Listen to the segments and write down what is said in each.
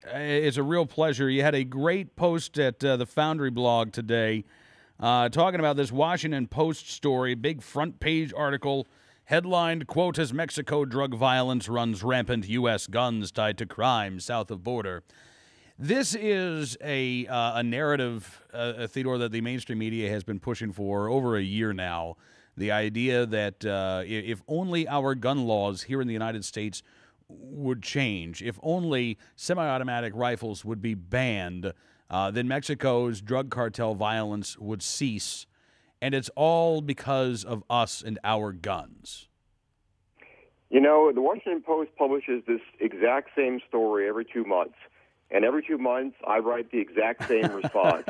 It's a real pleasure. You had a great post at the Foundry blog today talking about this Washington Post story, big front page article, headlined, quote, as Mexico drug violence runs rampant, U.S. guns tied to crime south of border. This is a narrative, Theodore, that the mainstream media has been pushing for over a year now. The idea that if only our gun laws here in the United States would change, if only semi-automatic rifles would be banned, then Mexico's drug cartel violence would cease. And it's all because of us and our guns. You know, the Washington Post publishes this exact same story every 2 months. And every 2 months, I write the exact same response.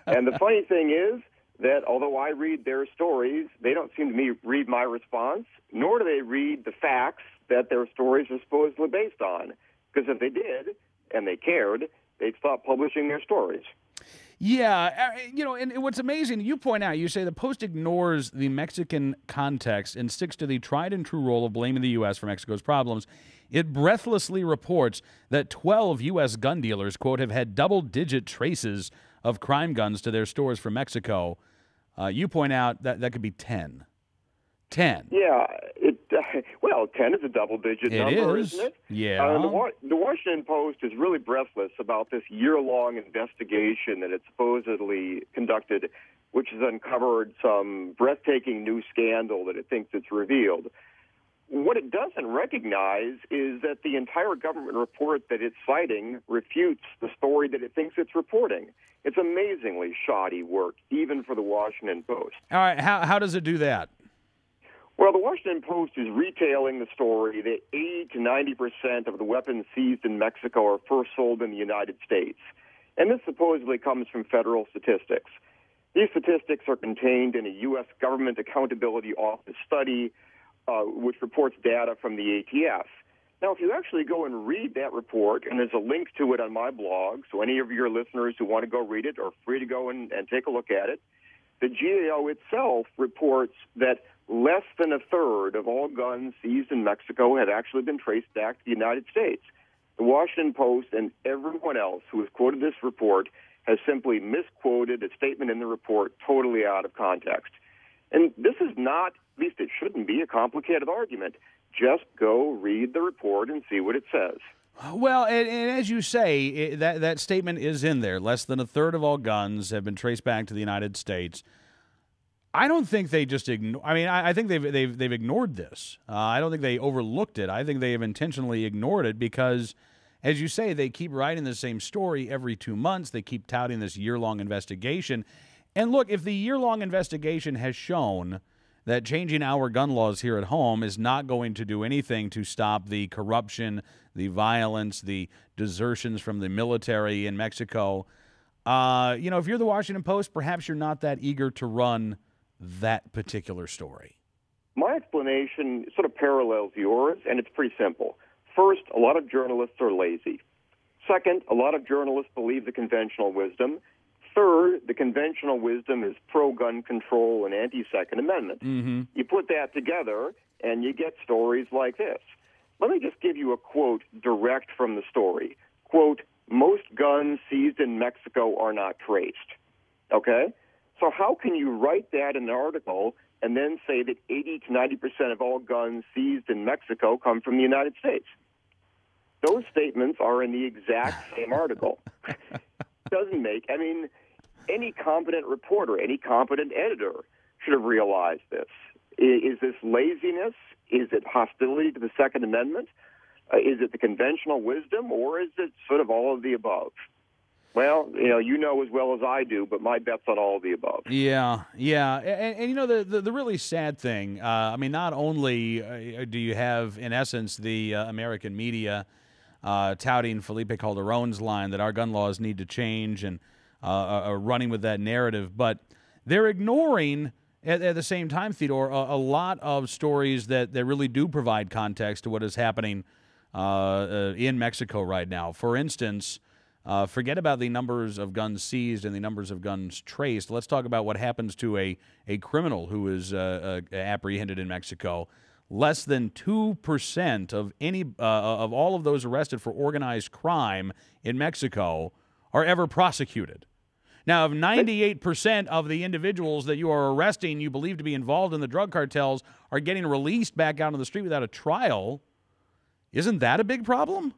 And the funny thing is that although I read their stories, they don't seem to read my response, nor do they read the facts that their stories are supposedly based on. Because if they did, and they cared, they'd stop publishing their stories. Yeah, and what's amazing, you point out, you say the Post ignores the Mexican context and sticks to the tried and true role of blaming the U.S. for Mexico's problems. It breathlessly reports that 12 U.S. gun dealers, quote, have had double-digit traces of crime guns to their stores from Mexico. You point out that that could be 10. 10. Yeah, well, 10 is a double-digit number, isn't it? Yeah. The Washington Post is really breathless about this year-long investigation that it supposedly conducted, which has uncovered some breathtaking new scandal that it thinks it's revealed. What it doesn't recognize is that the entire government report that it's citing refutes the story that it thinks it's reporting. It's amazingly shoddy work, even for the Washington Post. All right, how does it do that? Well, the Washington Post is retailing the story that 80 to 90% of the weapons seized in Mexico are first sold in the United States. And this supposedly comes from federal statistics. These statistics are contained in a U.S. Government Accountability Office study, which reports data from the ATF. Now, if you actually go and read that report, and there's a link to it on my blog, so any of your listeners who want to go read it are free to go and take a look at it, the GAO itself reports that less than a third of all guns seized in Mexico have actually been traced back to the United States. The Washington Post and everyone else who has quoted this report has simply misquoted a statement in the report totally out of context. And this is not, at least it shouldn't be, a complicated argument. Just go read the report and see what it says. Well, and as you say, that statement is in there. Less than a third of all guns have been traced back to the United States. I don't think they just ignore. I mean, I think they've ignored this. I don't think they overlooked it. I think they have intentionally ignored it because, as you say, they keep writing the same story every 2 months. They keep touting this year-long investigation. And look, if the year-long investigation has shown that changing our gun laws here at home is not going to do anything to stop the corruption, the violence, the desertions from the military in Mexico, if you're the Washington Post, perhaps you're not that eager to run that particular story. My explanation sort of parallels yours, and it's pretty simple. First, a lot of journalists are lazy. Second, a lot of journalists believe the conventional wisdom. Third, the conventional wisdom is pro-gun control and anti-Second Amendment. Mm-hmm. You put that together, and you get stories like this. Let me just give you a quote direct from the story. Quote, most guns seized in Mexico are not traced. Okay? So how can you write that in an article and then say that 80 to 90% of all guns seized in Mexico come from the United States? Those statements are in the exact same article. Any competent reporter, any competent editor should have realized this. Is this laziness? Is it hostility to the Second Amendment? Is it the conventional wisdom, or is it sort of all of the above? Well, you know as well as I do, but my bet's on all of the above. Yeah. And the really sad thing, not only do you have, in essence, the American media touting Felipe Calderon's line that our gun laws need to change and running with that narrative, but they're ignoring, at the same time, Theodore, a lot of stories that really do provide context to what is happening in Mexico right now. For instance, forget about the numbers of guns seized and the numbers of guns traced. Let's talk about what happens to a criminal who is apprehended in Mexico. less than 2% of any of all of those arrested for organized crime in Mexico are ever prosecuted. Now, if 98% of the individuals that you are arresting you believe to be involved in the drug cartels are getting released back out on the street without a trial, isn't that a big problem?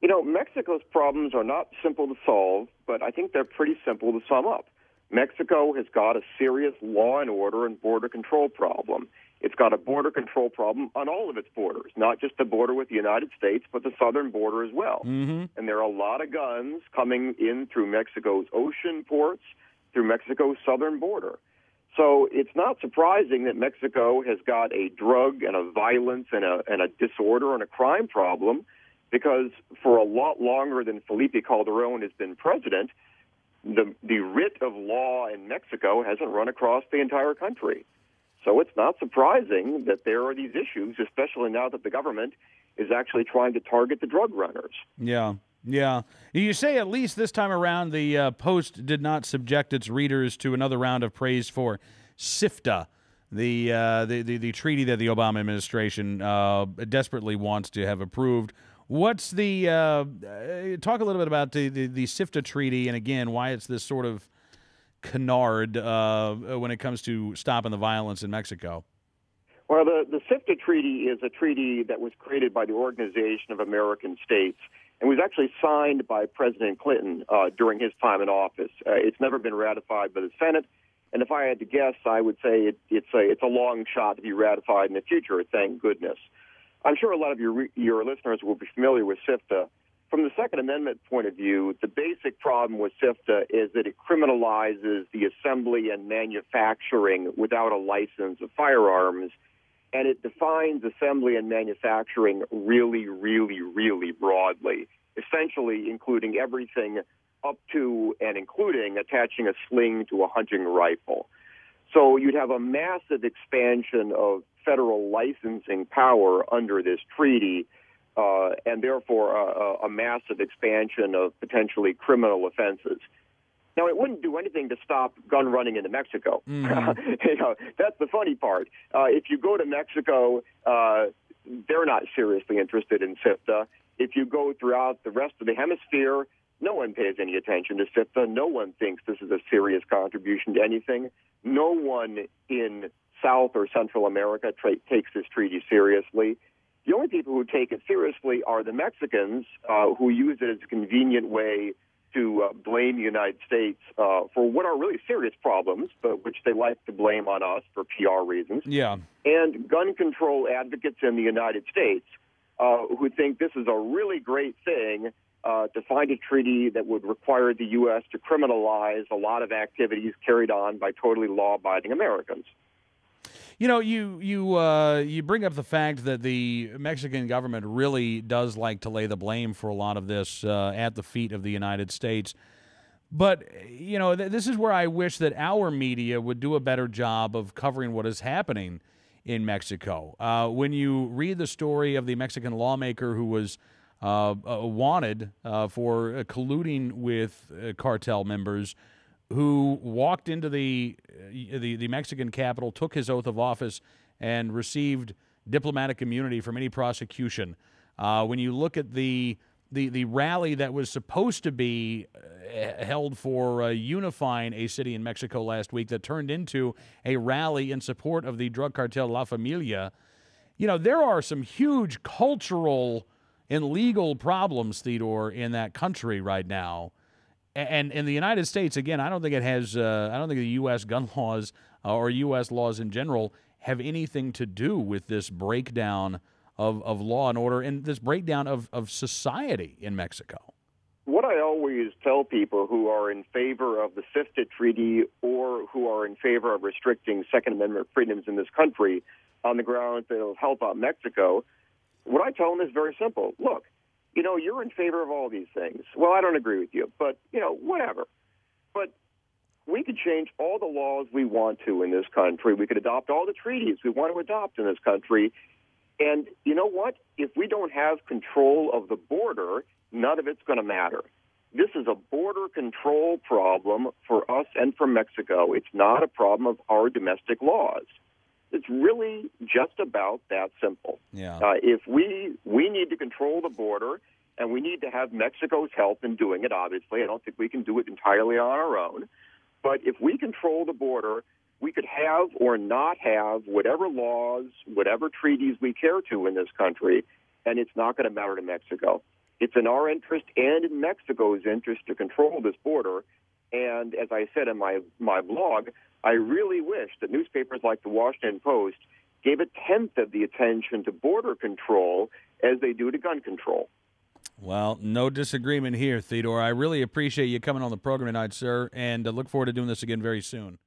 You know, Mexico's problems are not simple to solve, but I think they're pretty simple to sum up. Mexico has got a serious law and order and border control problem. It's got a border control problem on all of its borders, not just the border with the United States, but the southern border as well. Mm-hmm. And there are a lot of guns coming in through Mexico's ocean ports, through Mexico's southern border. So it's not surprising that Mexico has got a drug and a violence and a disorder and a crime problem, because for a lot longer than Felipe Calderón has been president, the writ of law in Mexico hasn't run across the entire country. So it's not surprising that there are these issues, especially now that the government is actually trying to target the drug runners. Yeah. You say at least this time around the Post did not subject its readers to another round of praise for Sifter, the treaty that the Obama administration desperately wants to have approved. What's the talk a little bit about the Sifter Treaty, and again, why it's this sort of canard when it comes to stopping the violence in Mexico? Well, the Sifter Treaty is a treaty that was created by the Organization of American States and was actually signed by President Clinton during his time in office. It's never been ratified by the Senate, and if I had to guess, I would say it's a long shot to be ratified in the future, thank goodness. I'm sure a lot of your listeners will be familiar with SIFTA. From the Second Amendment point of view, the basic problem with SIFTA is that it criminalizes the assembly and manufacturing without a license of firearms, and it defines assembly and manufacturing really, really, really broadly, essentially including everything up to and including attaching a sling to a hunting rifle. So you'd have a massive expansion of federal licensing power under this treaty, and therefore a massive expansion of potentially criminal offenses. Now, it wouldn't do anything to stop gun running into Mexico. Mm-hmm. That's the funny part. If you go to Mexico, they're not seriously interested in SIFTA. If you go throughout the rest of the hemisphere, no one pays any attention to SIFTA. No one thinks this is a serious contribution to anything. No one in South or Central America takes this treaty seriously. The only people who take it seriously are the Mexicans, who use it as a convenient way to blame the United States for what are really serious problems, but which they like to blame on us for PR reasons. Yeah. And gun control advocates in the United States who think this is a really great thing to find a treaty that would require the U.S. to criminalize a lot of activities carried on by totally law-abiding Americans. You know, you bring up the fact that the Mexican government really does like to lay the blame for a lot of this at the feet of the United States. But, you know, this is where I wish that our media would do a better job of covering what is happening in Mexico. When you read the story of the Mexican lawmaker who was wanted for colluding with cartel members, who walked into the Mexican capital, took his oath of office, and received diplomatic immunity from any prosecution. When you look at the rally that was supposed to be held for unifying a city in Mexico last week that turned into a rally in support of the drug cartel La Familia, you know, there are some huge cultural and legal problems, Theodore, in that country right now. And in the United States, again, I don't think it has. I don't think the U.S. gun laws or U.S. laws in general have anything to do with this breakdown of law and order and this breakdown of society in Mexico. What I always tell people who are in favor of the Sifter Treaty or who are in favor of restricting Second Amendment freedoms in this country on the grounds that it'll help out Mexico, what I tell them is very simple. Look, you know, you're in favor of all these things. Well, I don't agree with you, but, you know, whatever. But we could change all the laws we want to in this country. We could adopt all the treaties we want to adopt in this country. And you know what? If we don't have control of the border, none of it's going to matter. This is a border control problem for us and for Mexico. It's not a problem of our domestic laws. It's really just about that simple. Yeah. If we need to control the border, and we need to have Mexico's help in doing it, obviously. I don't think we can do it entirely on our own. But if we control the border, we could have or not have whatever laws, whatever treaties we care to in this country, and it's not going to matter to Mexico. It's in our interest and in Mexico's interest to control this border. And as I said in my blog, I really wish that newspapers like the Washington Post gave a tenth of the attention to border control as they do to gun control. Well, no disagreement here, Theodore. I really appreciate you coming on the program tonight, sir, and look forward to doing this again very soon.